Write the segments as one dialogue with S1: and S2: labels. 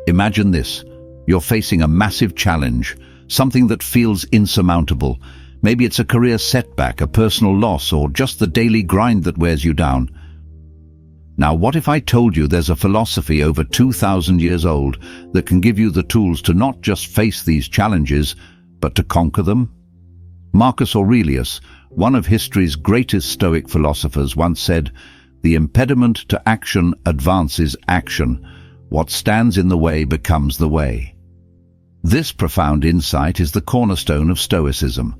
S1: Imagine this. You're facing a massive challenge, something that feels insurmountable. Maybe it's a career setback, a personal loss, or just the daily grind that wears you down. Now, what if I told you there's a philosophy over 2,000 years old that can give you the tools to not just face these challenges, but to conquer them? Marcus Aurelius, one of history's greatest Stoic philosophers, once said, "The impediment to action advances action. What stands in the way becomes the way." This profound insight is the cornerstone of Stoicism,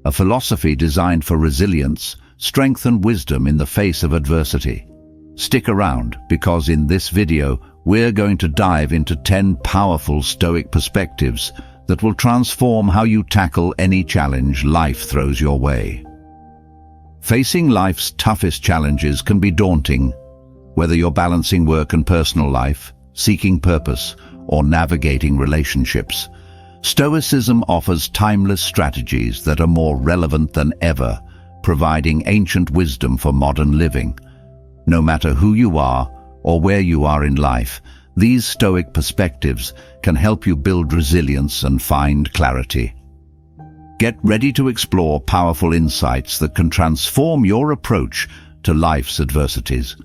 S1: a philosophy designed for resilience, strength and wisdom in the face of adversity. Stick around, because in this video, we're going to dive into 10 powerful Stoic perspectives that will transform how you tackle any challenge life throws your way. Facing life's toughest challenges can be daunting, whether you're balancing work and personal life, seeking purpose, or navigating relationships. Stoicism offers timeless strategies that are more relevant than ever, providing ancient wisdom for modern living. No matter who you are or where you are in life, these Stoic perspectives can help you build resilience and find clarity. Get ready to explore powerful insights that can transform your approach to life's adversities.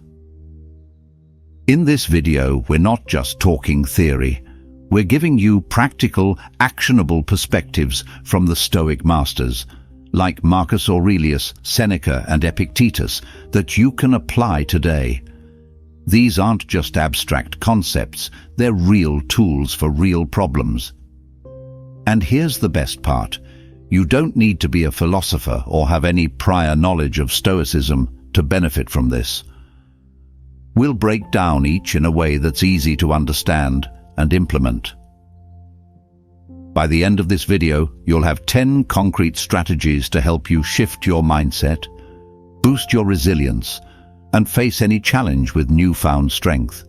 S1: In this video, we're not just talking theory. We're giving you practical, actionable perspectives from the Stoic masters, like Marcus Aurelius, Seneca, and Epictetus, that you can apply today. These aren't just abstract concepts, they're real tools for real problems. And here's the best part. You don't need to be a philosopher or have any prior knowledge of Stoicism to benefit from this. We'll break down each in a way that's easy to understand and implement. By the end of this video, you'll have 10 concrete strategies to help you shift your mindset, boost your resilience, and face any challenge with newfound strength.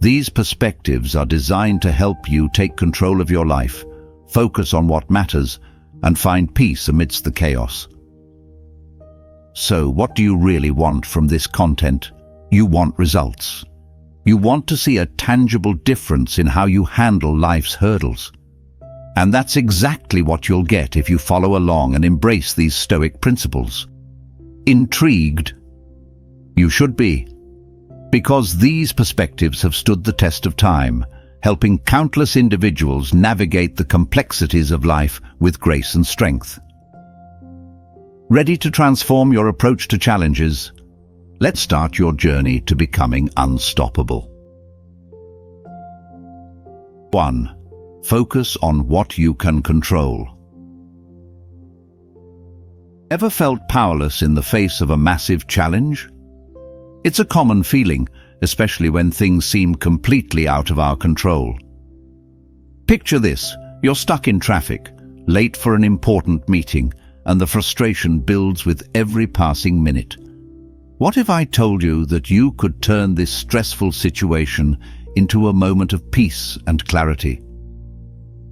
S1: These perspectives are designed to help you take control of your life, focus on what matters, and find peace amidst the chaos. So, what do you really want from this content? You want results. You want to see a tangible difference in how you handle life's hurdles. And that's exactly what you'll get if you follow along and embrace these Stoic principles. Intrigued? You should be, because these perspectives have stood the test of time, helping countless individuals navigate the complexities of life with grace and strength. Ready to transform your approach to challenges? Let's start your journey to becoming unstoppable. 1. Focus on what you can control. Ever felt powerless in the face of a massive challenge? It's a common feeling, especially when things seem completely out of our control. Picture this: you're stuck in traffic, late for an important meeting, and the frustration builds with every passing minute. What if I told you that you could turn this stressful situation into a moment of peace and clarity?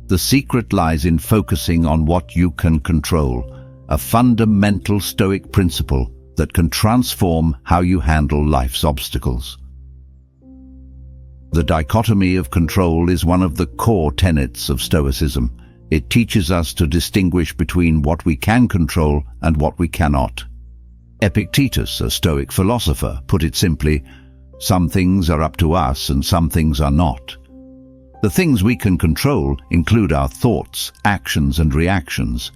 S1: The secret lies in focusing on what you can control, a fundamental Stoic principle that can transform how you handle life's obstacles. The dichotomy of control is one of the core tenets of Stoicism. It teaches us to distinguish between what we can control and what we cannot. Epictetus, a Stoic philosopher, put it simply, "Some things are up to us and some things are not." The things we can control include our thoughts, actions, and reactions.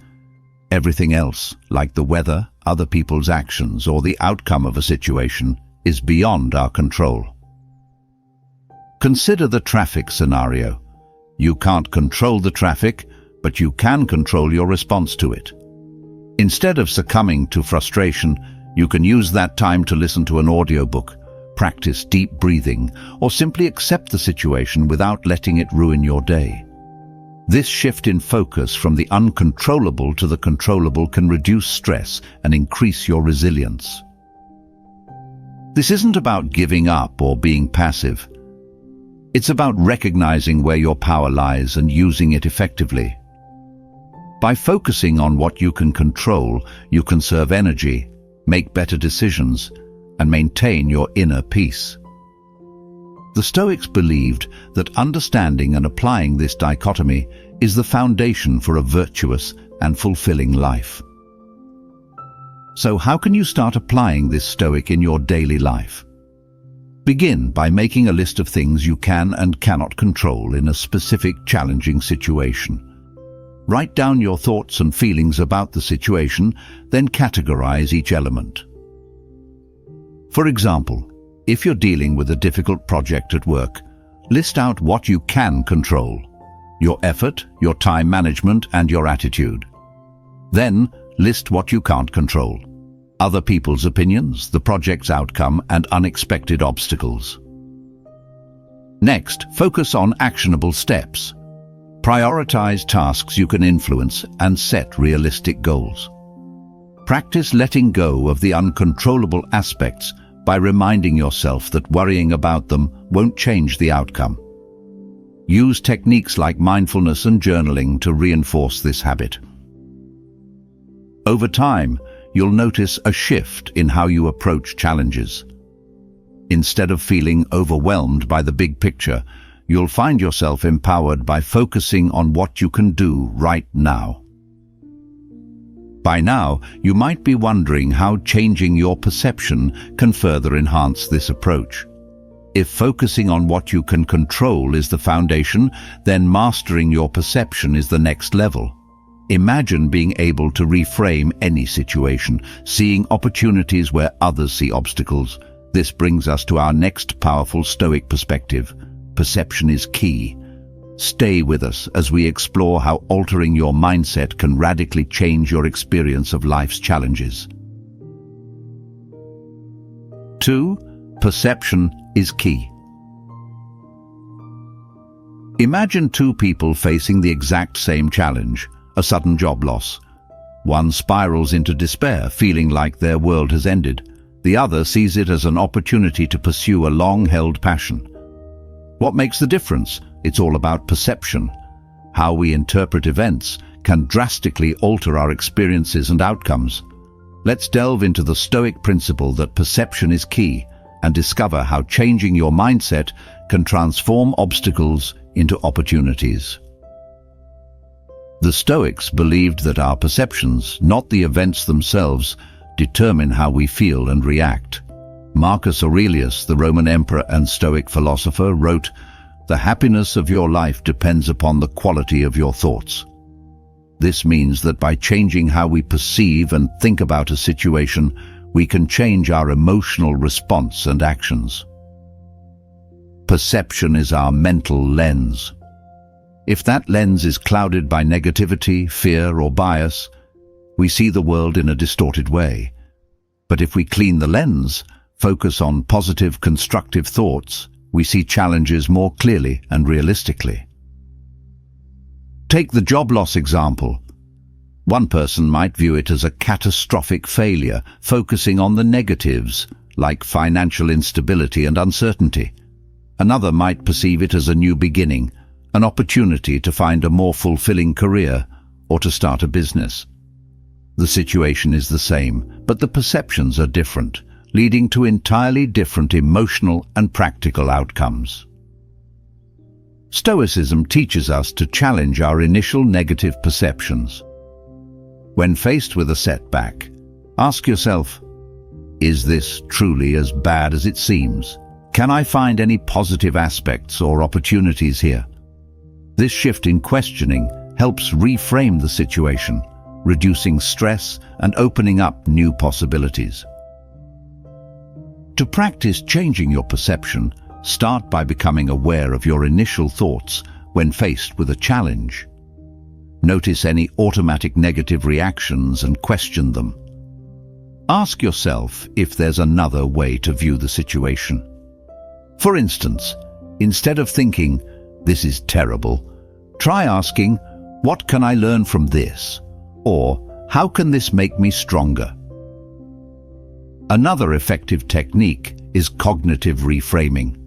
S1: Everything else, like the weather, other people's actions, or the outcome of a situation, is beyond our control. Consider the traffic scenario. You can't control the traffic, but you can control your response to it. Instead of succumbing to frustration, you can use that time to listen to an audiobook, practice deep breathing, or simply accept the situation without letting it ruin your day. This shift in focus from the uncontrollable to the controllable can reduce stress and increase your resilience. This isn't about giving up or being passive. It's about recognizing where your power lies and using it effectively. By focusing on what you can control, you conserve energy, make better decisions, and maintain your inner peace. The Stoics believed that understanding and applying this dichotomy is the foundation for a virtuous and fulfilling life. So how can you start applying this Stoic in your daily life? Begin by making a list of things you can and cannot control in a specific challenging situation. Write down your thoughts and feelings about the situation, then categorize each element. For example, if you're dealing with a difficult project at work, list out what you can control: your effort, your time management, and your attitude. Then, list what you can't control: other people's opinions, the project's outcome, and unexpected obstacles. Next, focus on actionable steps. Prioritize tasks you can influence and set realistic goals. Practice letting go of the uncontrollable aspects by reminding yourself that worrying about them won't change the outcome. Use techniques like mindfulness and journaling to reinforce this habit. Over time, you'll notice a shift in how you approach challenges. Instead of feeling overwhelmed by the big picture, you'll find yourself empowered by focusing on what you can do right now. By now, you might be wondering how changing your perception can further enhance this approach. If focusing on what you can control is the foundation, then mastering your perception is the next level. Imagine being able to reframe any situation, seeing opportunities where others see obstacles. This brings us to our next powerful Stoic perspective: perception is key. Stay with us as we explore how altering your mindset can radically change your experience of life's challenges. 2. Perception is key. Imagine two people facing the exact same challenge: a sudden job loss. One spirals into despair, feeling like their world has ended. The other sees it as an opportunity to pursue a long-held passion. What makes the difference? It's all about perception. How we interpret events can drastically alter our experiences and outcomes. Let's delve into the Stoic principle that perception is key and discover how changing your mindset can transform obstacles into opportunities. The Stoics believed that our perceptions, not the events themselves, determine how we feel and react. Marcus Aurelius, the Roman emperor and Stoic philosopher, wrote, "The happiness of your life depends upon the quality of your thoughts." This means that by changing how we perceive and think about a situation, we can change our emotional response and actions. Perception is our mental lens. If that lens is clouded by negativity, fear, or bias, we see the world in a distorted way. But if we clean the lens, focus on positive, constructive thoughts, we see challenges more clearly and realistically. Take the job loss example. One person might view it as a catastrophic failure, focusing on the negatives, like financial instability and uncertainty. Another might perceive it as a new beginning, an opportunity to find a more fulfilling career or to start a business. The situation is the same, but the perceptions are different, leading to entirely different emotional and practical outcomes. Stoicism teaches us to challenge our initial negative perceptions. When faced with a setback, ask yourself, is this truly as bad as it seems? Can I find any positive aspects or opportunities here? This shift in questioning helps reframe the situation, reducing stress and opening up new possibilities. To practice changing your perception, start by becoming aware of your initial thoughts when faced with a challenge. Notice any automatic negative reactions and question them. Ask yourself if there's another way to view the situation. For instance, instead of thinking, "This is terrible," try asking, "What can I learn from this?" Or, "How can this make me stronger?" Another effective technique is cognitive reframing.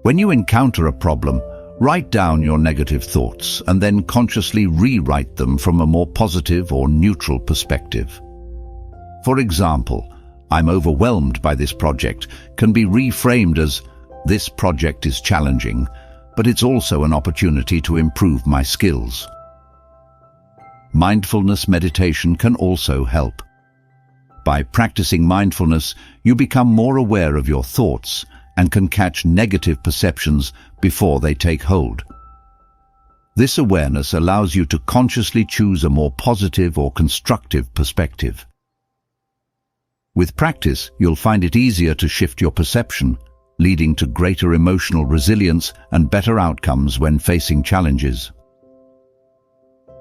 S1: When you encounter a problem, write down your negative thoughts and then consciously rewrite them from a more positive or neutral perspective. For example, "I'm overwhelmed by this project" can be reframed as, This project is challenging, but it's also an opportunity to improve my skills. Mindfulness meditation can also help. By practicing mindfulness, you become more aware of your thoughts and can catch negative perceptions before they take hold. This awareness allows you to consciously choose a more positive or constructive perspective. With practice, you'll find it easier to shift your perception, leading to greater emotional resilience and better outcomes when facing challenges.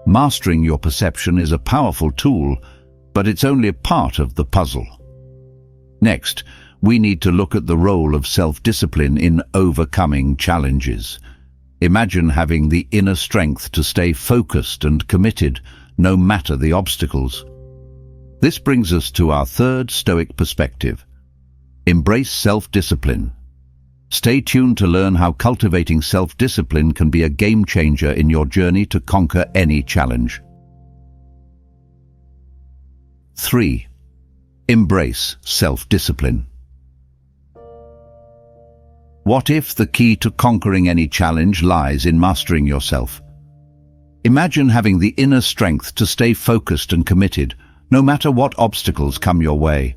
S1: Mastering your perception is a powerful tool, but it's only a part of the puzzle. Next, we need to look at the role of self-discipline in overcoming challenges. Imagine having the inner strength to stay focused and committed, no matter the obstacles. This brings us to our third Stoic perspective. Embrace self-discipline. Stay tuned to learn how cultivating self-discipline can be a game changer in your journey to conquer any challenge. 3. Embrace self-discipline. What if the key to conquering any challenge lies in mastering yourself? Imagine having the inner strength to stay focused and committed, no matter what obstacles come your way.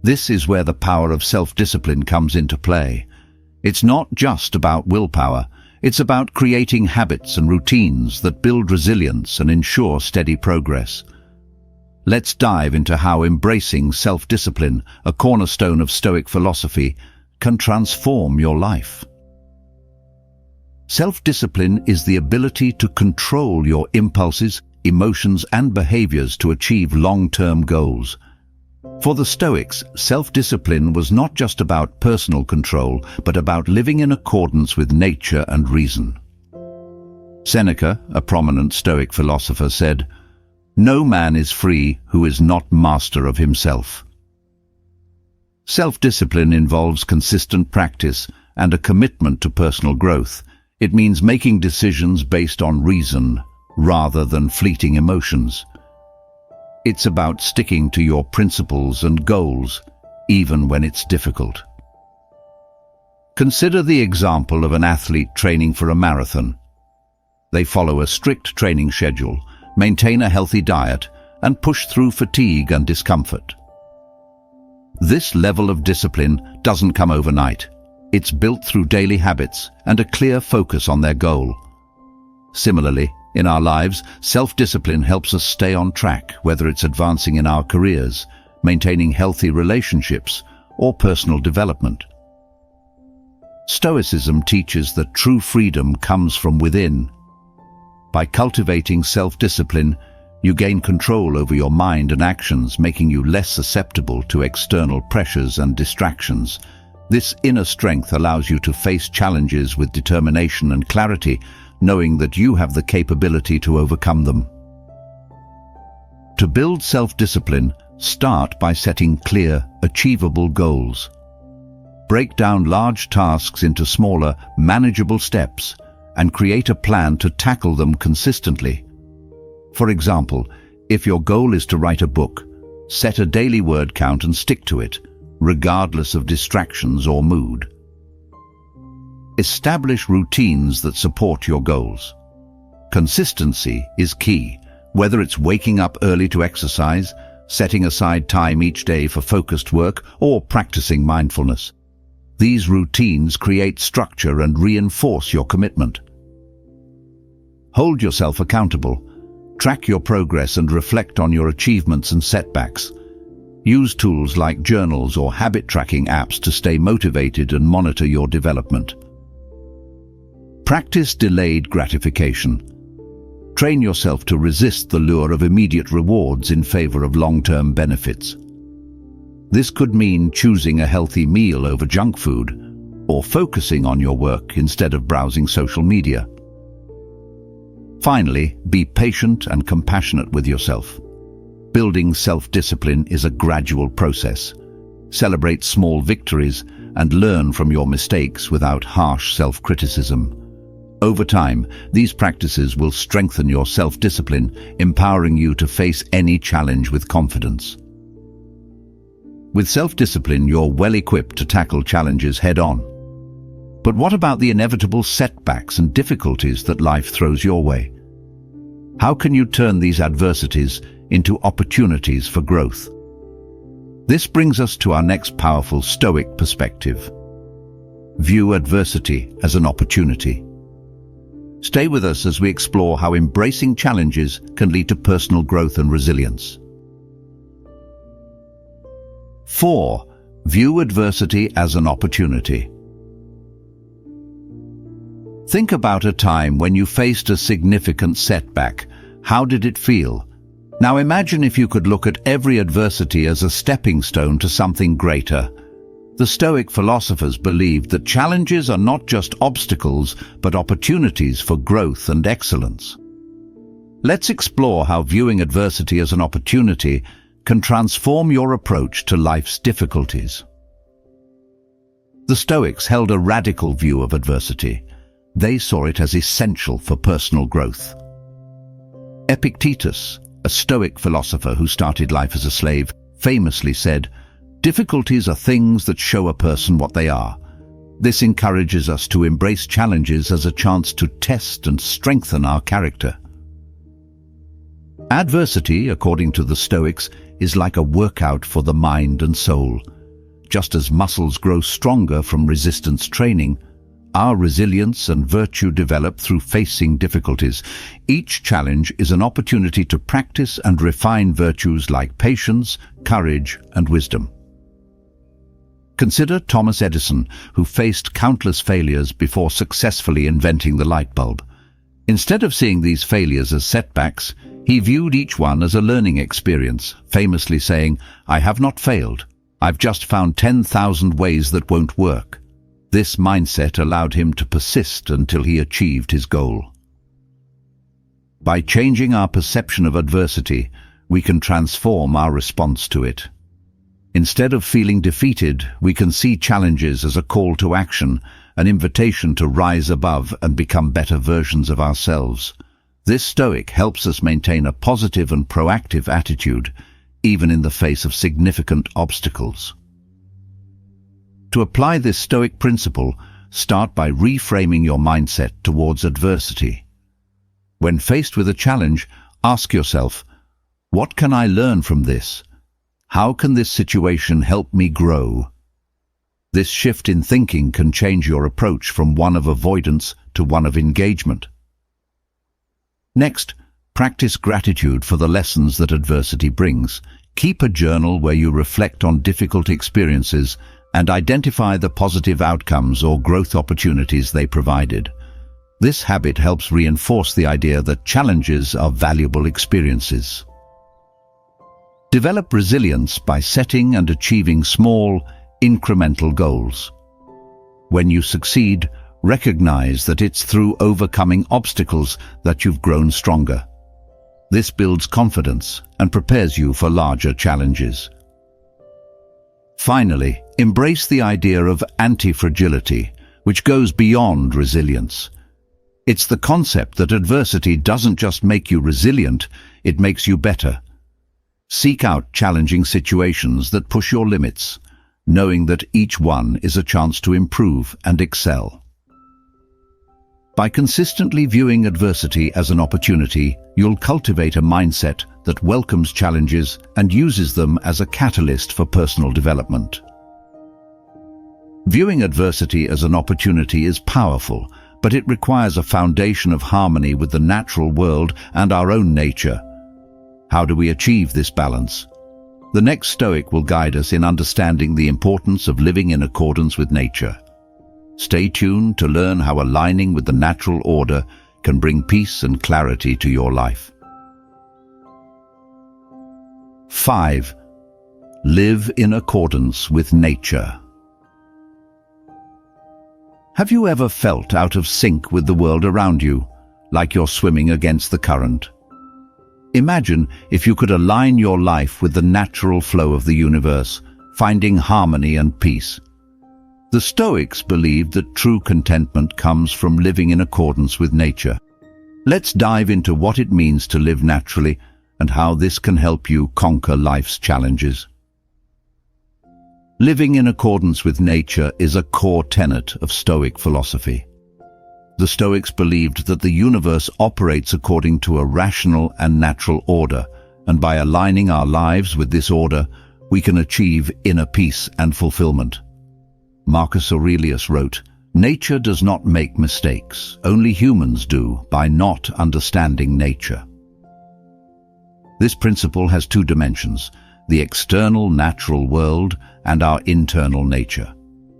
S1: This is where the power of self-discipline comes into play. It's not just about willpower, it's about creating habits and routines that build resilience and ensure steady progress. Let's dive into how embracing self-discipline, a cornerstone of Stoic philosophy, can transform your life. Self-discipline is the ability to control your impulses, emotions, and behaviors to achieve long-term goals. For the Stoics, self-discipline was not just about personal control, but about living in accordance with nature and reason. Seneca, a prominent Stoic philosopher, said, "No man is free who is not master of himself." Self-discipline involves consistent practice and a commitment to personal growth. It means making decisions based on reason rather than fleeting emotions. It's about sticking to your principles and goals, even when it's difficult. Consider the example of an athlete training for a marathon. They follow a strict training schedule, maintain a healthy diet, and push through fatigue and discomfort. This level of discipline doesn't come overnight. It's built through daily habits and a clear focus on their goal. Similarly, in our lives, self-discipline helps us stay on track, whether it's advancing in our careers, maintaining healthy relationships, or personal development. Stoicism teaches that true freedom comes from within. By cultivating self-discipline, you gain control over your mind and actions, making you less susceptible to external pressures and distractions. This inner strength allows you to face challenges with determination and clarity, knowing that you have the capability to overcome them. To build self-discipline, start by setting clear, achievable goals. Break down large tasks into smaller, manageable steps and create a plan to tackle them consistently. For example, if your goal is to write a book, set a daily word count and stick to it, regardless of distractions or mood. Establish routines that support your goals. Consistency is key, whether it's waking up early to exercise, setting aside time each day for focused work, or practicing mindfulness. These routines create structure and reinforce your commitment. Hold yourself accountable. Track your progress and reflect on your achievements and setbacks. Use tools like journals or habit tracking apps to stay motivated and monitor your development. Practice delayed gratification. Train yourself to resist the lure of immediate rewards in favor of long-term benefits. This could mean choosing a healthy meal over junk food, or focusing on your work instead of browsing social media. Finally, be patient and compassionate with yourself. Building self-discipline is a gradual process. Celebrate small victories and learn from your mistakes without harsh self-criticism. Over time, these practices will strengthen your self-discipline, empowering you to face any challenge with confidence. With self-discipline, you're well equipped to tackle challenges head-on. But what about the inevitable setbacks and difficulties that life throws your way? How can you turn these adversities into opportunities for growth? This brings us to our next powerful Stoic perspective. View adversity as an opportunity. Stay with us as we explore how embracing challenges can lead to personal growth and resilience. 4. View adversity as an opportunity. Think about a time when you faced a significant setback. How did it feel? Now imagine if you could look at every adversity as a stepping stone to something greater. The Stoic philosophers believed that challenges are not just obstacles, but opportunities for growth and excellence. Let's explore how viewing adversity as an opportunity can transform your approach to life's difficulties. The Stoics held a radical view of adversity. They saw it as essential for personal growth. Epictetus, a Stoic philosopher who started life as a slave, famously said, "Difficulties are things that show a person what they are." This encourages us to embrace challenges as a chance to test and strengthen our character. Adversity, according to the Stoics, is like a workout for the mind and soul. Just as muscles grow stronger from resistance training, our resilience and virtue develop through facing difficulties. Each challenge is an opportunity to practice and refine virtues like patience, courage, and wisdom. Consider Thomas Edison, who faced countless failures before successfully inventing the light bulb. Instead of seeing these failures as setbacks, he viewed each one as a learning experience, famously saying, "I have not failed. I've just found 10,000 ways that won't work." This mindset allowed him to persist until he achieved his goal. By changing our perception of adversity, we can transform our response to it. Instead of feeling defeated, we can see challenges as a call to action, an invitation to rise above and become better versions of ourselves. This Stoic helps us maintain a positive and proactive attitude, even in the face of significant obstacles. To apply this Stoic principle, start by reframing your mindset towards adversity. When faced with a challenge, ask yourself, what can I learn from this? How can this situation help me grow? This shift in thinking can change your approach from one of avoidance to one of engagement. Next, practice gratitude for the lessons that adversity brings. Keep a journal where you reflect on difficult experiences and identify the positive outcomes or growth opportunities they provided. This habit helps reinforce the idea that challenges are valuable experiences. Develop resilience by setting and achieving small, incremental goals. When you succeed, recognize that it's through overcoming obstacles that you've grown stronger. This builds confidence and prepares you for larger challenges. Finally, embrace the idea of anti-fragility, which goes beyond resilience. It's the concept that adversity doesn't just make you resilient, it makes you better. Seek out challenging situations that push your limits, knowing that each one is a chance to improve and excel. By consistently viewing adversity as an opportunity, you'll cultivate a mindset that welcomes challenges and uses them as a catalyst for personal development. Viewing adversity as an opportunity is powerful, but it requires a foundation of harmony with the natural world and our own nature. How do we achieve this balance? The next Stoic will guide us in understanding the importance of living in accordance with nature. Stay tuned to learn how aligning with the natural order can bring peace and clarity to your life. 5. Live in accordance with nature. Have you ever felt out of sync with the world around you, like you're swimming against the current? Imagine if you could align your life with the natural flow of the universe, finding harmony and peace. The Stoics believed that true contentment comes from living in accordance with nature. Let's dive into what it means to live naturally and how this can help you conquer life's challenges. Living in accordance with nature is a core tenet of Stoic philosophy. The Stoics believed that the universe operates according to a rational and natural order, and by aligning our lives with this order, we can achieve inner peace and fulfillment. Marcus Aurelius wrote, "Nature does not make mistakes, only humans do by not understanding nature." This principle has two dimensions: the external natural world and our internal nature.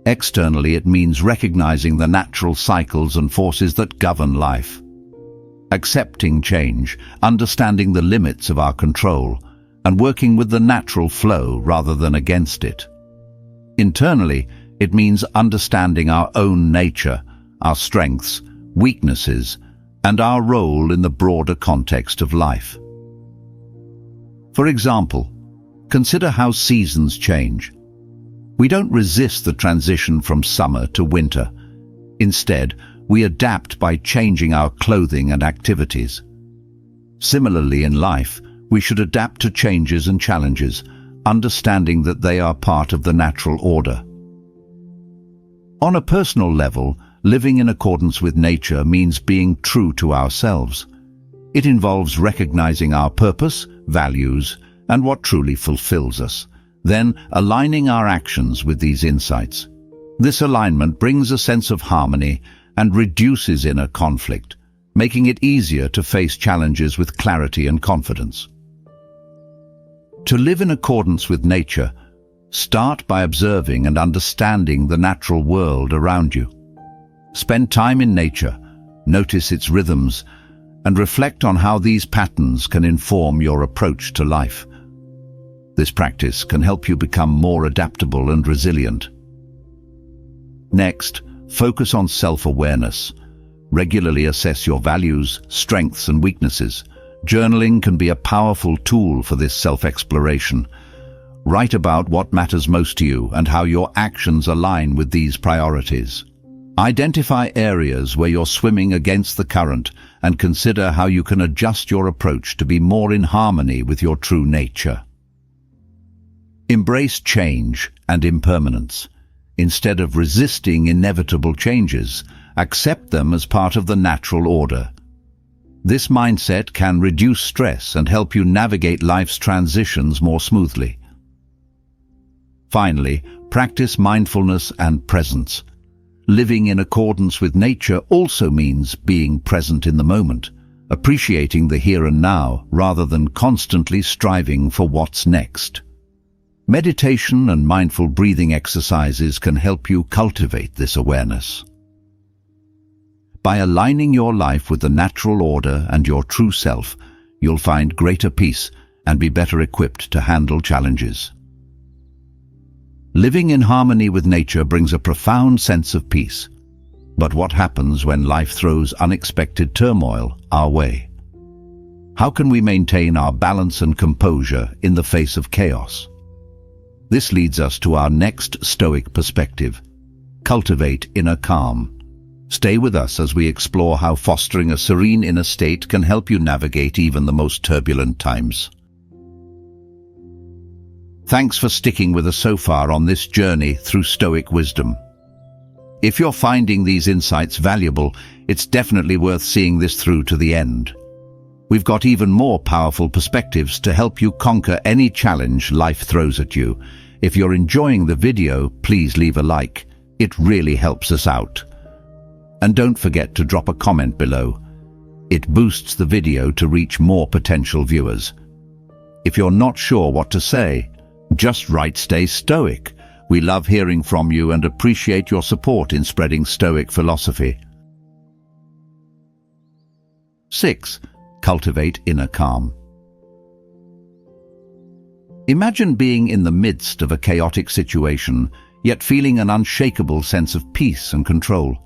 S1: Externally, it means recognizing the natural cycles and forces that govern life. Accepting change, understanding the limits of our control, and working with the natural flow rather than against it. Internally, it means understanding our own nature, our strengths, weaknesses, and our role in the broader context of life. For example, consider how seasons change. We don't resist the transition from summer to winter. Instead, we adapt by changing our clothing and activities. Similarly, in life, we should adapt to changes and challenges, understanding that they are part of the natural order. On a personal level, living in accordance with nature means being true to ourselves. It involves recognizing our purpose, values, and what truly fulfills us, then aligning our actions with these insights. This alignment brings a sense of harmony and reduces inner conflict, making it easier to face challenges with clarity and confidence. To live in accordance with nature, start by observing and understanding the natural world around you. Spend time in nature, notice its rhythms, and reflect on how these patterns can inform your approach to life. This practice can help you become more adaptable and resilient. Next, focus on self-awareness. Regularly assess your values, strengths, and weaknesses. Journaling can be a powerful tool for this self-exploration. Write about what matters most to you and how your actions align with these priorities. Identify areas where you're swimming against the current and consider how you can adjust your approach to be more in harmony with your true nature. Embrace change and impermanence. Instead of resisting inevitable changes, accept them as part of the natural order. This mindset can reduce stress and help you navigate life's transitions more smoothly. Finally, practice mindfulness and presence. Living in accordance with nature also means being present in the moment, appreciating the here and now rather than constantly striving for what's next. Meditation and mindful breathing exercises can help you cultivate this awareness. By aligning your life with the natural order and your true self, you'll find greater peace and be better equipped to handle challenges. Living in harmony with nature brings a profound sense of peace. But what happens when life throws unexpected turmoil our way? How can we maintain our balance and composure in the face of chaos? This leads us to our next Stoic perspective: cultivate inner calm. Stay with us as we explore how fostering a serene inner state can help you navigate even the most turbulent times. Thanks for sticking with us so far on this journey through Stoic wisdom. If you're finding these insights valuable, it's definitely worth seeing this through to the end. We've got even more powerful perspectives to help you conquer any challenge life throws at you. If you're enjoying the video, please leave a like. It really helps us out. And don't forget to drop a comment below. It boosts the video to reach more potential viewers. If you're not sure what to say, just write "Stay Stoic." We love hearing from you and appreciate your support in spreading Stoic philosophy. 6. Cultivate inner calm. Imagine being in the midst of a chaotic situation, yet feeling an unshakable sense of peace and control.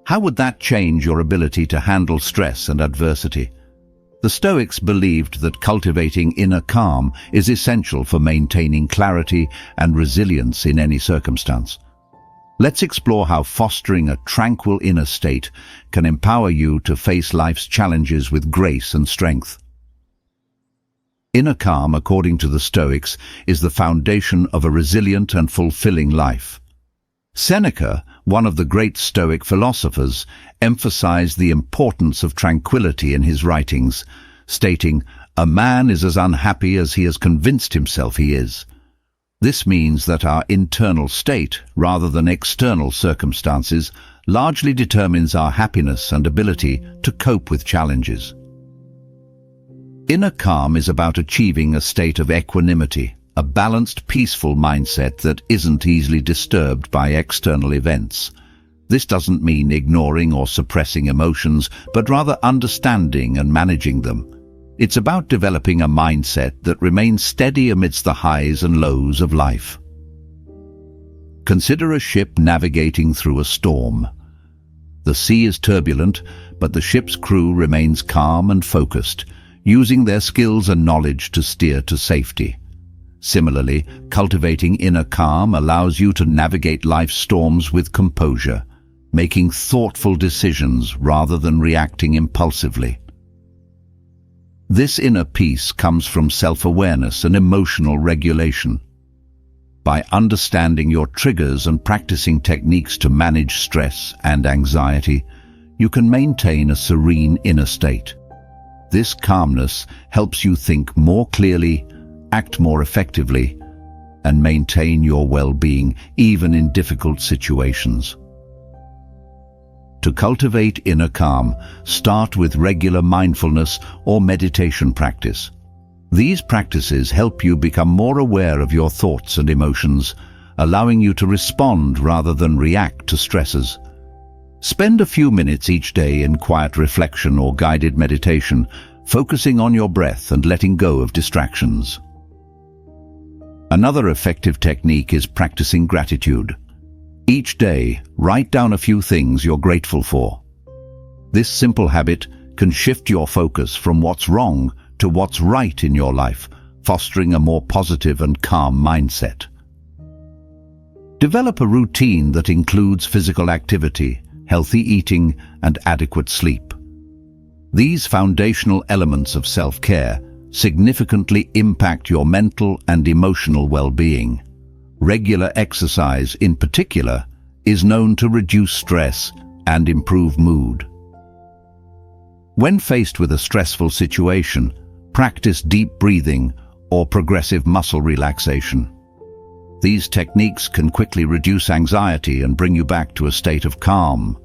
S1: How would that change your ability to handle stress and adversity? The Stoics believed that cultivating inner calm is essential for maintaining clarity and resilience in any circumstance. Let's explore how fostering a tranquil inner state can empower you to face life's challenges with grace and strength. Inner calm, according to the Stoics, is the foundation of a resilient and fulfilling life. Seneca, one of the great Stoic philosophers, emphasized the importance of tranquility in his writings, stating, "A man is as unhappy as he has convinced himself he is." This means that our internal state, rather than external circumstances, largely determines our happiness and ability to cope with challenges. Inner calm is about achieving a state of equanimity, a balanced, peaceful mindset that isn't easily disturbed by external events. This doesn't mean ignoring or suppressing emotions, but rather understanding and managing them. It's about developing a mindset that remains steady amidst the highs and lows of life. Consider a ship navigating through a storm. The sea is turbulent, but the ship's crew remains calm and focused, using their skills and knowledge to steer to safety. Similarly, cultivating inner calm allows you to navigate life's storms with composure, making thoughtful decisions rather than reacting impulsively. This inner peace comes from self-awareness and emotional regulation. By understanding your triggers and practicing techniques to manage stress and anxiety, you can maintain a serene inner state. This calmness helps you think more clearly, act more effectively, and maintain your well-being even in difficult situations. To cultivate inner calm, start with regular mindfulness or meditation practice. These practices help you become more aware of your thoughts and emotions, allowing you to respond rather than react to stresses. Spend a few minutes each day in quiet reflection or guided meditation, focusing on your breath and letting go of distractions. Another effective technique is practicing gratitude. Each day, write down a few things you're grateful for. This simple habit can shift your focus from what's wrong to what's right in your life, fostering a more positive and calm mindset. Develop a routine that includes physical activity, healthy eating, and adequate sleep. These foundational elements of self-care significantly impact your mental and emotional well-being. Regular exercise, in particular, is known to reduce stress and improve mood. When faced with a stressful situation, practice deep breathing or progressive muscle relaxation. These techniques can quickly reduce anxiety and bring you back to a state of calm.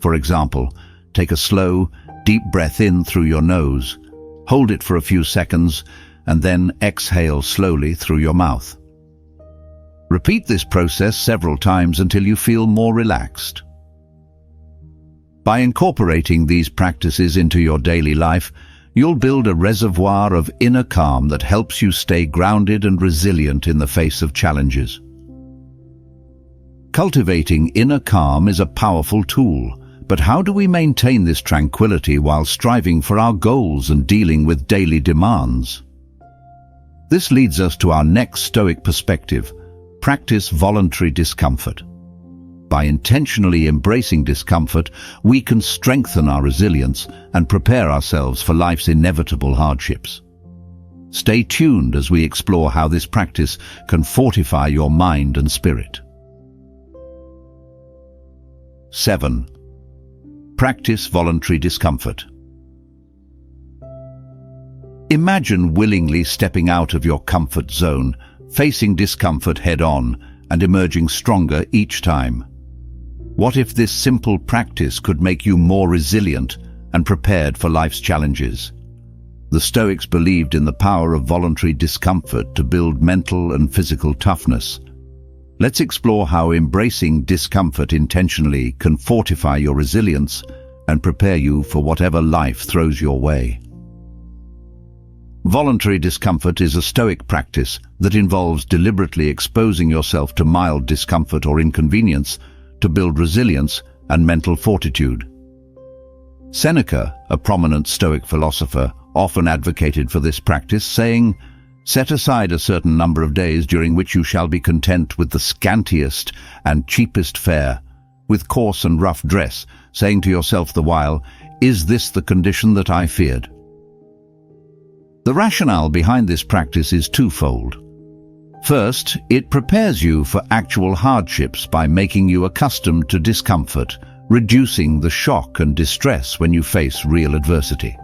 S1: For example, take a slow, deep breath in through your nose, hold it for a few seconds, and then exhale slowly through your mouth. Repeat this process several times until you feel more relaxed. By incorporating these practices into your daily life, you'll build a reservoir of inner calm that helps you stay grounded and resilient in the face of challenges. Cultivating inner calm is a powerful tool, but how do we maintain this tranquility while striving for our goals and dealing with daily demands? This leads us to our next Stoic perspective: practice voluntary discomfort. By intentionally embracing discomfort, we can strengthen our resilience and prepare ourselves for life's inevitable hardships. Stay tuned as we explore how this practice can fortify your mind and spirit. 7. Practice voluntary discomfort. Imagine willingly stepping out of your comfort zone, facing discomfort head-on, and emerging stronger each time. What if this simple practice could make you more resilient and prepared for life's challenges? The Stoics believed in the power of voluntary discomfort to build mental and physical toughness. Let's explore how embracing discomfort intentionally can fortify your resilience and prepare you for whatever life throws your way. Voluntary discomfort is a Stoic practice that involves deliberately exposing yourself to mild discomfort or inconvenience to build resilience and mental fortitude. Seneca, a prominent Stoic philosopher, often advocated for this practice, saying, "Set aside a certain number of days during which you shall be content with the scantiest and cheapest fare, with coarse and rough dress, saying to yourself the while, 'Is this the condition that I feared?'" The rationale behind this practice is twofold. First, it prepares you for actual hardships by making you accustomed to discomfort, reducing the shock and distress when you face real adversity.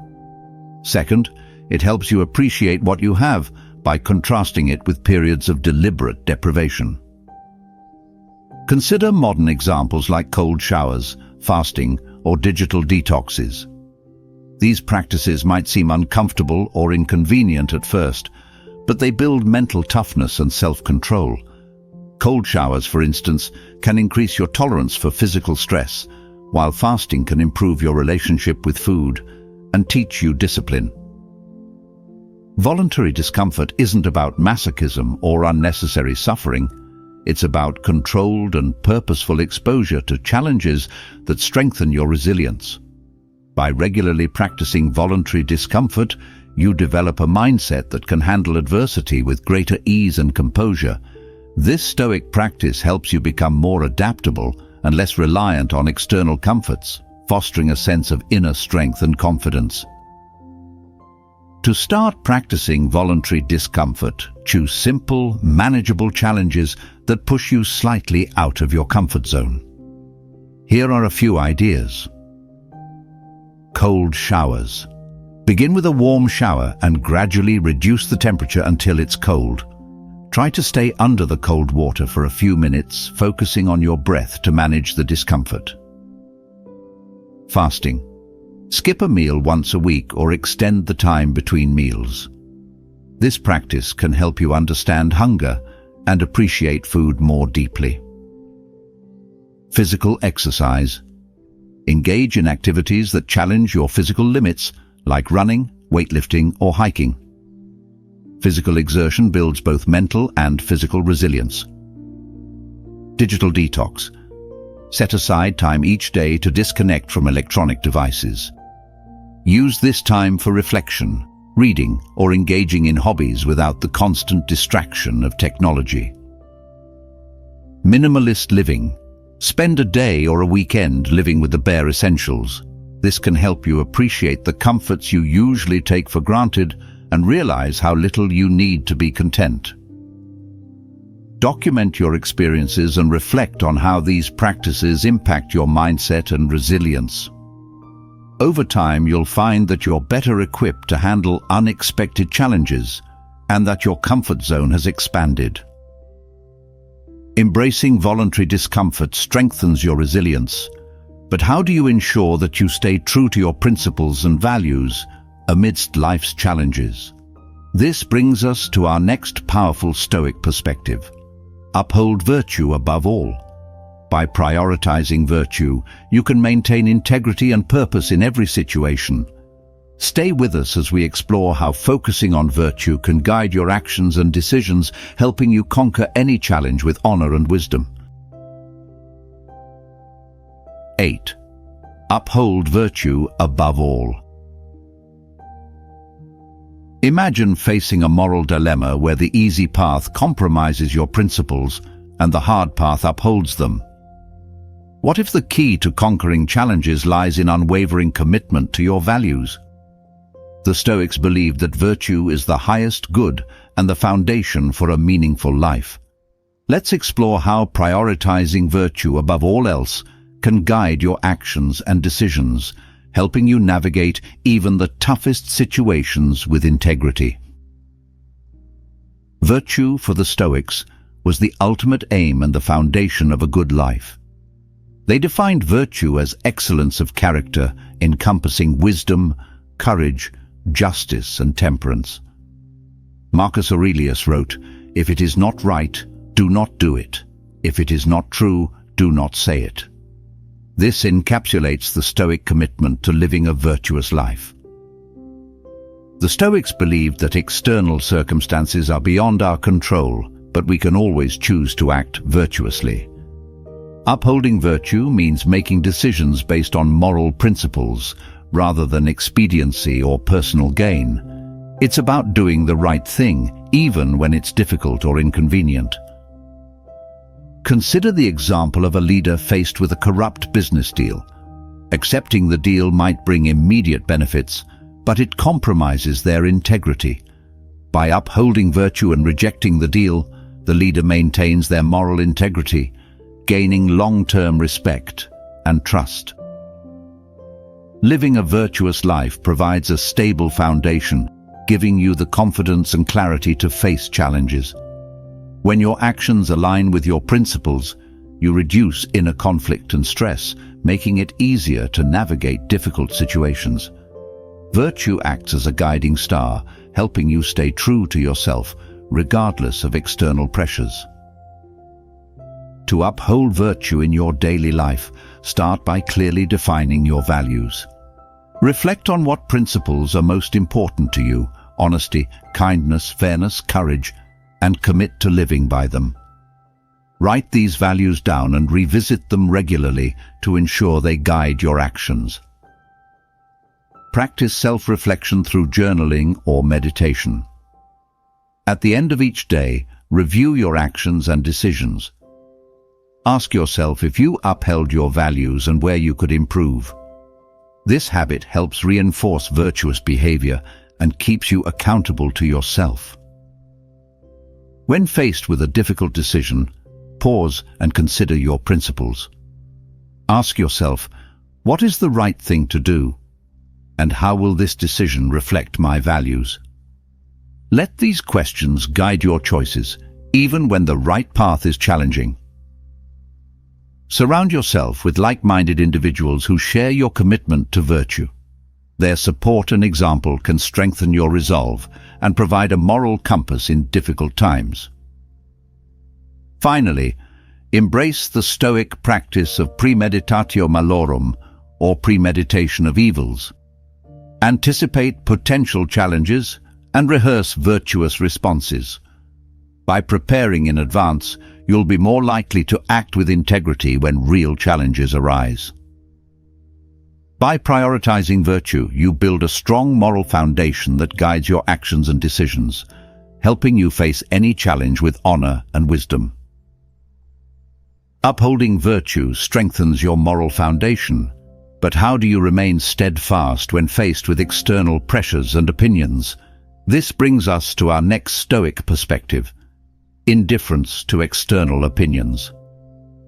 S1: Second, it helps you appreciate what you have by contrasting it with periods of deliberate deprivation. Consider modern examples like cold showers, fasting, or digital detoxes. These practices might seem uncomfortable or inconvenient at first, but they build mental toughness and self-control. Cold showers, for instance, can increase your tolerance for physical stress, while fasting can improve your relationship with food and teach you discipline. Voluntary discomfort isn't about masochism or unnecessary suffering. It's about controlled and purposeful exposure to challenges that strengthen your resilience. By regularly practicing voluntary discomfort, you develop a mindset that can handle adversity with greater ease and composure. This Stoic practice helps you become more adaptable and less reliant on external comforts, fostering a sense of inner strength and confidence. To start practicing voluntary discomfort, choose simple, manageable challenges that push you slightly out of your comfort zone. Here are a few ideas. Cold showers. Begin with a warm shower and gradually reduce the temperature until it's cold. Try to stay under the cold water for a few minutes, focusing on your breath to manage the discomfort. Fasting. Skip a meal once a week or extend the time between meals. This practice can help you understand hunger and appreciate food more deeply. Physical exercise. Engage in activities that challenge your physical limits, like running, weightlifting, or hiking. Physical exertion builds both mental and physical resilience. Digital detox. Set aside time each day to disconnect from electronic devices. Use this time for reflection, reading, or engaging in hobbies without the constant distraction of technology. Minimalist living. Spend a day or a weekend living with the bare essentials. This can help you appreciate the comforts you usually take for granted and realize how little you need to be content. Document your experiences and reflect on how these practices impact your mindset and resilience. Over time, you'll find that you're better equipped to handle unexpected challenges and that your comfort zone has expanded. Embracing voluntary discomfort strengthens your resilience, but how do you ensure that you stay true to your principles and values amidst life's challenges? This brings us to our next powerful Stoic perspective. Uphold virtue above all. By prioritizing virtue, you can maintain integrity and purpose in every situation. Stay with us as we explore how focusing on virtue can guide your actions and decisions, helping you conquer any challenge with honor and wisdom. 8. Uphold virtue above all. Imagine facing a moral dilemma where the easy path compromises your principles and the hard path upholds them. What if the key to conquering challenges lies in unwavering commitment to your values? The Stoics believed that virtue is the highest good and the foundation for a meaningful life. Let's explore how prioritizing virtue above all else can guide your actions and decisions, helping you navigate even the toughest situations with integrity. Virtue for the Stoics was the ultimate aim and the foundation of a good life. They defined virtue as excellence of character, encompassing wisdom, courage, justice, and temperance. Marcus Aurelius wrote, "If it is not right, do not do it. If it is not true, do not say it." This encapsulates the Stoic commitment to living a virtuous life. The Stoics believed that external circumstances are beyond our control, but we can always choose to act virtuously. Upholding virtue means making decisions based on moral principles, rather than expediency or personal gain. It's about doing the right thing, even when it's difficult or inconvenient. Consider the example of a leader faced with a corrupt business deal. Accepting the deal might bring immediate benefits, but it compromises their integrity. By upholding virtue and rejecting the deal, the leader maintains their moral integrity, gaining long-term respect and trust. Living a virtuous life provides a stable foundation, giving you the confidence and clarity to face challenges. When your actions align with your principles, you reduce inner conflict and stress, making it easier to navigate difficult situations. Virtue acts as a guiding star, helping you stay true to yourself, regardless of external pressures. To uphold virtue in your daily life, start by clearly defining your values. Reflect on what principles are most important to you: honesty, kindness, fairness, courage, and commit to living by them. Write these values down and revisit them regularly to ensure they guide your actions. Practice self-reflection through journaling or meditation. At the end of each day, review your actions and decisions. Ask yourself if you upheld your values and where you could improve. This habit helps reinforce virtuous behavior and keeps you accountable to yourself. When faced with a difficult decision, pause and consider your principles. Ask yourself, what is the right thing to do? And how will this decision reflect my values? Let these questions guide your choices, even when the right path is challenging. Surround yourself with like-minded individuals who share your commitment to virtue. Their support and example can strengthen your resolve and provide a moral compass in difficult times. Finally, embrace the Stoic practice of premeditatio malorum, or premeditation of evils. Anticipate potential challenges and rehearse virtuous responses. By preparing in advance, you'll be more likely to act with integrity when real challenges arise. By prioritizing virtue, you build a strong moral foundation that guides your actions and decisions, helping you face any challenge with honor and wisdom. Upholding virtue strengthens your moral foundation, but how do you remain steadfast when faced with external pressures and opinions? This brings us to our next Stoic perspective: indifference to external opinions.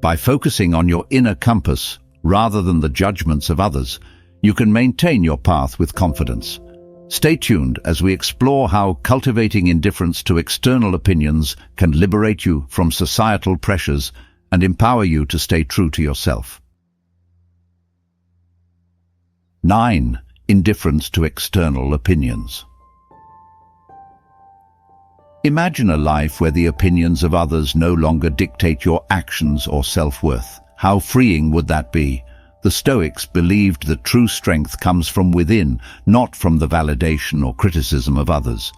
S1: By focusing on your inner compass rather than the judgments of others, you can maintain your path with confidence. Stay tuned as we explore how cultivating indifference to external opinions can liberate you from societal pressures and empower you to stay true to yourself. 9. Indifference to external opinions. Imagine a life where the opinions of others no longer dictate your actions or self-worth. How freeing would that be? The Stoics believed that true strength comes from within, not from the validation or criticism of others.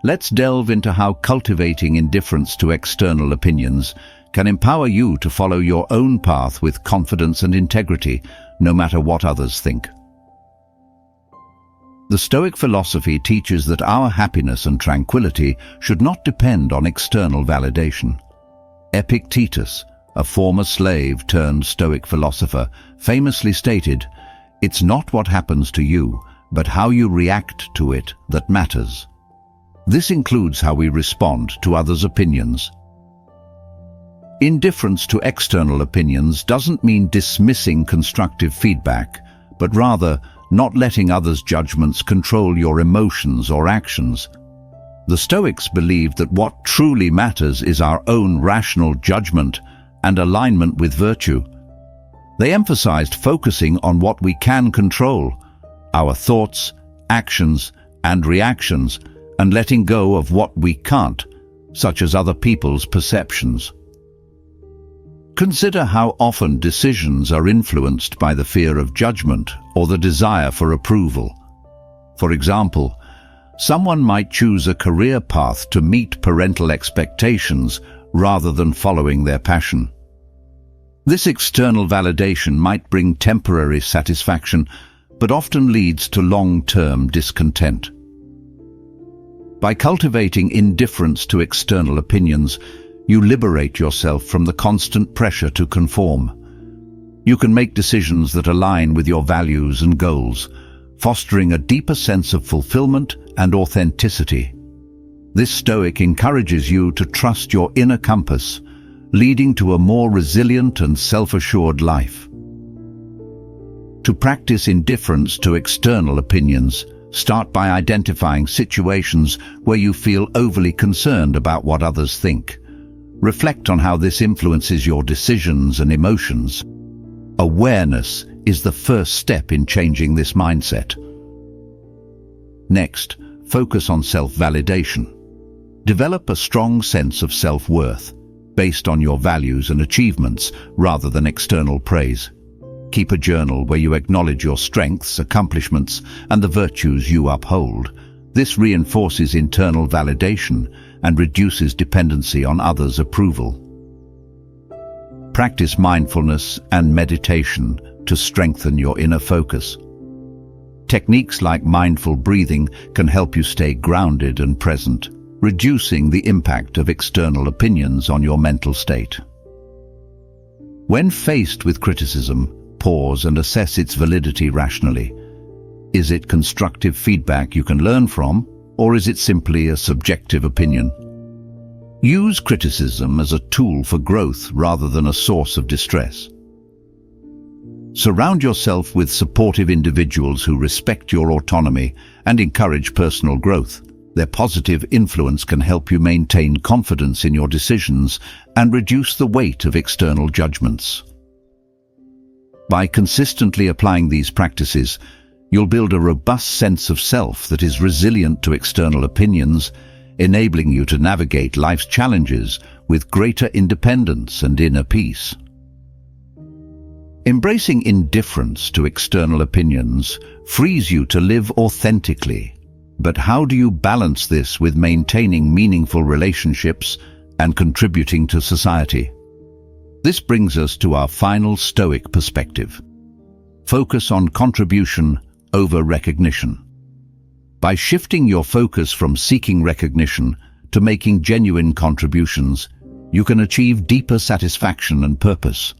S1: Let's delve into how cultivating indifference to external opinions can empower you to follow your own path with confidence and integrity, no matter what others think. The Stoic philosophy teaches that our happiness and tranquility should not depend on external validation. Epictetus, a former slave turned Stoic philosopher, famously stated, "It's not what happens to you, but how you react to it that matters." This includes how we respond to others' opinions. Indifference to external opinions doesn't mean dismissing constructive feedback, but rather not letting others' judgments control your emotions or actions. The Stoics believed that what truly matters is our own rational judgment and alignment with virtue. They emphasized focusing on what we can control, our thoughts, actions, and reactions, and letting go of what we can't, such as other people's perceptions. Consider how often decisions are influenced by the fear of judgment or the desire for approval. For example, someone might choose a career path to meet parental expectations rather than following their passion. This external validation might bring temporary satisfaction, but often leads to long-term discontent. By cultivating indifference to external opinions, you liberate yourself from the constant pressure to conform. You can make decisions that align with your values and goals, fostering a deeper sense of fulfillment and authenticity. This Stoic encourages you to trust your inner compass, leading to a more resilient and self-assured life. To practice indifference to external opinions, start by identifying situations where you feel overly concerned about what others think. Reflect on how this influences your decisions and emotions. Awareness is the first step in changing this mindset. Next, focus on self-validation. Develop a strong sense of self-worth, based on your values and achievements rather than external praise. Keep a journal where you acknowledge your strengths, accomplishments, and the virtues you uphold. This reinforces internal validation and reduces dependency on others' approval. Practice mindfulness and meditation to strengthen your inner focus. Techniques like mindful breathing can help you stay grounded and present, reducing the impact of external opinions on your mental state. When faced with criticism, pause and assess its validity rationally. Is it constructive feedback you can learn from, or is it simply a subjective opinion? Use criticism as a tool for growth rather than a source of distress. Surround yourself with supportive individuals who respect your autonomy and encourage personal growth. Their positive influence can help you maintain confidence in your decisions and reduce the weight of external judgments. By consistently applying these practices, you'll build a robust sense of self that is resilient to external opinions, enabling you to navigate life's challenges with greater independence and inner peace. Embracing indifference to external opinions frees you to live authentically. But how do you balance this with maintaining meaningful relationships and contributing to society? This brings us to our final Stoic perspective. Focus on contribution over recognition. By shifting your focus from seeking recognition to making genuine contributions, you can achieve deeper satisfaction and purpose.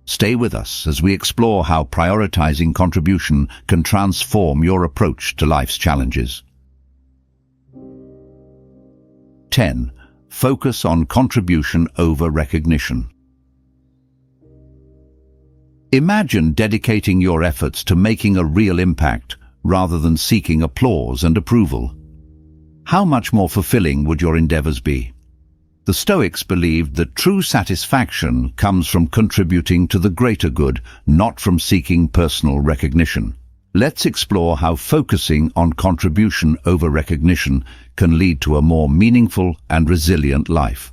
S1: Stay with us as we explore how prioritizing contribution can transform your approach to life's challenges. 10. Focus on contribution over recognition. Imagine dedicating your efforts to making a real impact rather than seeking applause and approval. How much more fulfilling would your endeavors be? The Stoics believed that true satisfaction comes from contributing to the greater good, not from seeking personal recognition. Let's explore how focusing on contribution over recognition can lead to a more meaningful and resilient life.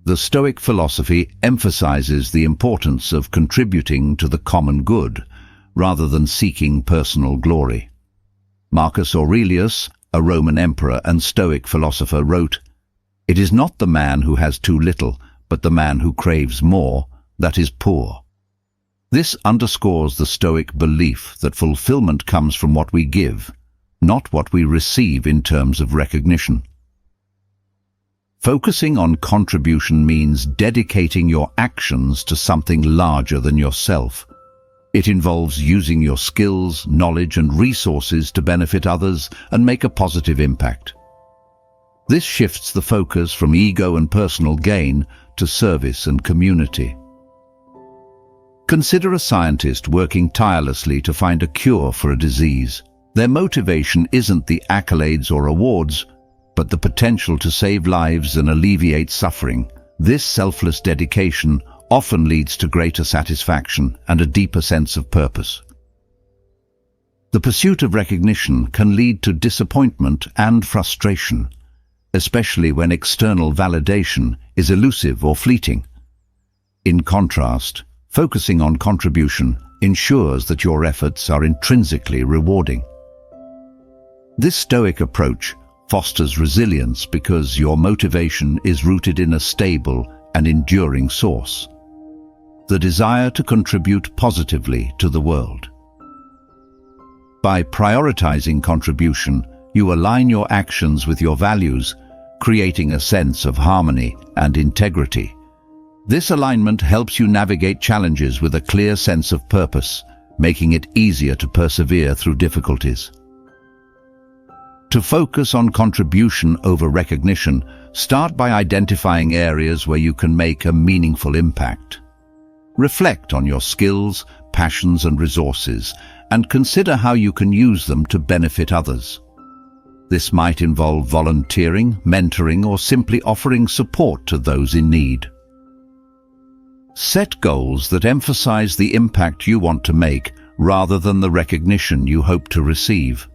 S1: The Stoic philosophy emphasizes the importance of contributing to the common good, rather than seeking personal glory. Marcus Aurelius, a Roman emperor and Stoic philosopher, wrote, "It is not the man who has too little, but the man who craves more, that is poor." This underscores the Stoic belief that fulfillment comes from what we give, not what we receive in terms of recognition. Focusing on contribution means dedicating your actions to something larger than yourself. It involves using your skills, knowledge, and resources to benefit others and make a positive impact. This shifts the focus from ego and personal gain to service and community. Consider a scientist working tirelessly to find a cure for a disease. Their motivation isn't the accolades or awards, but the potential to save lives and alleviate suffering. This selfless dedication often leads to greater satisfaction and a deeper sense of purpose. The pursuit of recognition can lead to disappointment and frustration, especially when external validation is elusive or fleeting. In contrast, focusing on contribution ensures that your efforts are intrinsically rewarding. This Stoic approach fosters resilience because your motivation is rooted in a stable and enduring source: the desire to contribute positively to the world. By prioritizing contribution, you align your actions with your values, creating a sense of harmony and integrity. This alignment helps you navigate challenges with a clear sense of purpose, making it easier to persevere through difficulties. To focus on contribution over recognition, start by identifying areas where you can make a meaningful impact. Reflect on your skills, passions and resources, and consider how you can use them to benefit others. This might involve volunteering, mentoring, or simply offering support to those in need. Set goals that emphasize the impact you want to make rather than the recognition you hope to receive.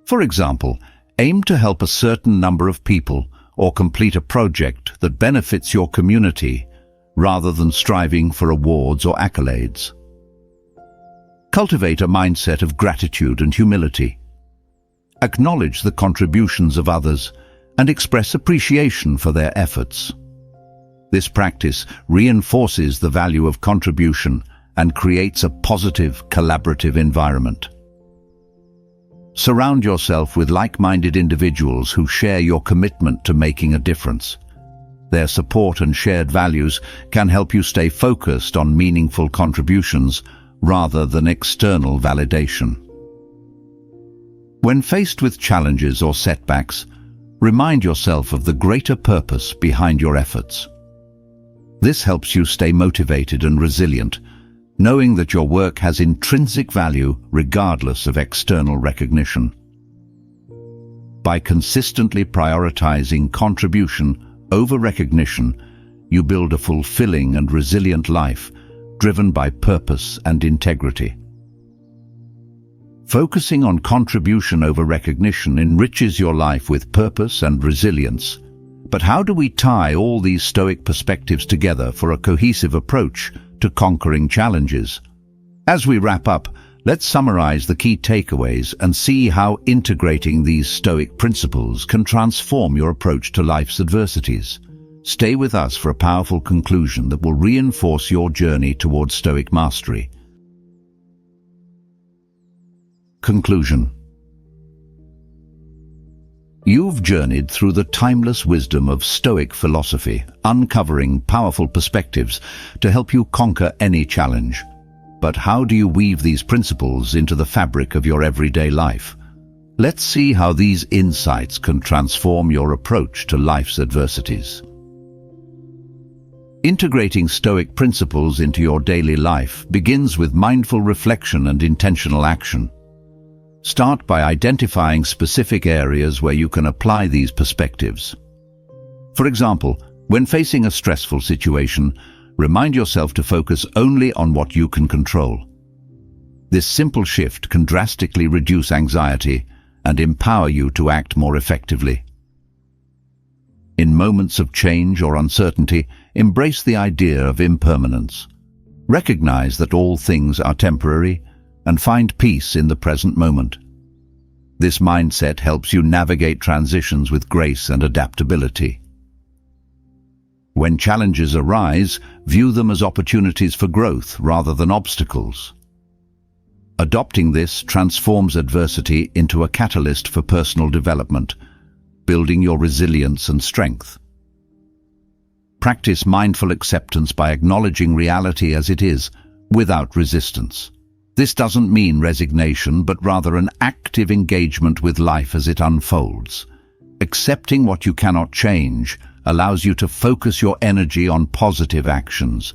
S1: For example, aim to help a certain number of people or complete a project that benefits your community rather than striving for awards or accolades. Cultivate a mindset of gratitude and humility. Acknowledge the contributions of others and express appreciation for their efforts. This practice reinforces the value of contribution and creates a positive, collaborative environment. Surround yourself with like-minded individuals who share your commitment to making a difference. Their support and shared values can help you stay focused on meaningful contributions rather than external validation. When faced with challenges or setbacks, remind yourself of the greater purpose behind your efforts. This helps you stay motivated and resilient, knowing that your work has intrinsic value regardless of external recognition. By consistently prioritizing contribution over recognition, you build a fulfilling and resilient life driven by purpose and integrity. Focusing on contribution over recognition enriches your life with purpose and resilience. But how do we tie all these Stoic perspectives together for a cohesive approach to conquering challenges? As we wrap up, let's summarize the key takeaways and see how integrating these Stoic principles can transform your approach to life's adversities. Stay with us for a powerful conclusion that will reinforce your journey towards Stoic mastery. Conclusion. You've journeyed through the timeless wisdom of Stoic philosophy, uncovering powerful perspectives to help you conquer any challenge. But how do you weave these principles into the fabric of your everyday life? Let's see how these insights can transform your approach to life's adversities. Integrating Stoic principles into your daily life begins with mindful reflection and intentional action. Start by identifying specific areas where you can apply these perspectives. For example, when facing a stressful situation, remind yourself to focus only on what you can control. This simple shift can drastically reduce anxiety and empower you to act more effectively. In moments of change or uncertainty, embrace the idea of impermanence. Recognize that all things are temporary and find peace in the present moment. This mindset helps you navigate transitions with grace and adaptability. When challenges arise, view them as opportunities for growth rather than obstacles. Adopting this transforms adversity into a catalyst for personal development, building your resilience and strength. Practice mindful acceptance by acknowledging reality as it is, without resistance. This doesn't mean resignation, but rather an active engagement with life as it unfolds. Accepting what you cannot change allows you to focus your energy on positive actions.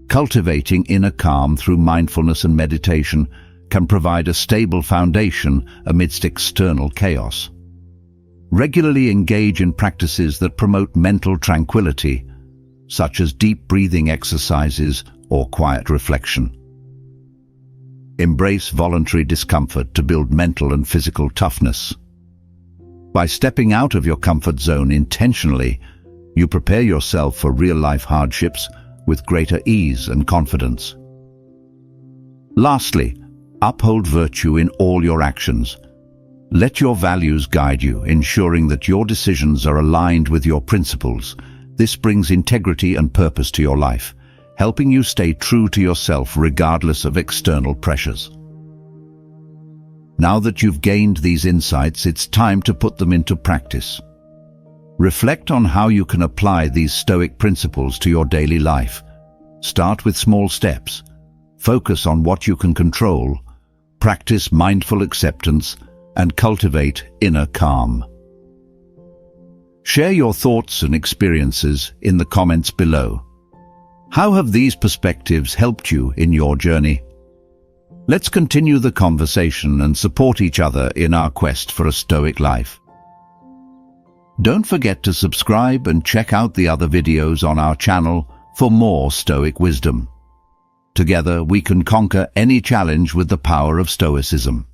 S1: Cultivating inner calm through mindfulness and meditation can provide a stable foundation amidst external chaos. Regularly engage in practices that promote mental tranquility, such as deep breathing exercises or quiet reflection. Embrace voluntary discomfort to build mental and physical toughness. By stepping out of your comfort zone intentionally, you prepare yourself for real-life hardships with greater ease and confidence. Lastly, uphold virtue in all your actions. Let your values guide you, ensuring that your decisions are aligned with your principles. This brings integrity and purpose to your life, helping you stay true to yourself regardless of external pressures. Now that you've gained these insights, it's time to put them into practice. Reflect on how you can apply these Stoic principles to your daily life. Start with small steps. Focus on what you can control, practice mindful acceptance, and cultivate inner calm. Share your thoughts and experiences in the comments below. How have these perspectives helped you in your journey? Let's continue the conversation and support each other in our quest for a Stoic life. Don't forget to subscribe and check out the other videos on our channel for more Stoic wisdom. Together we can conquer any challenge with the power of Stoicism.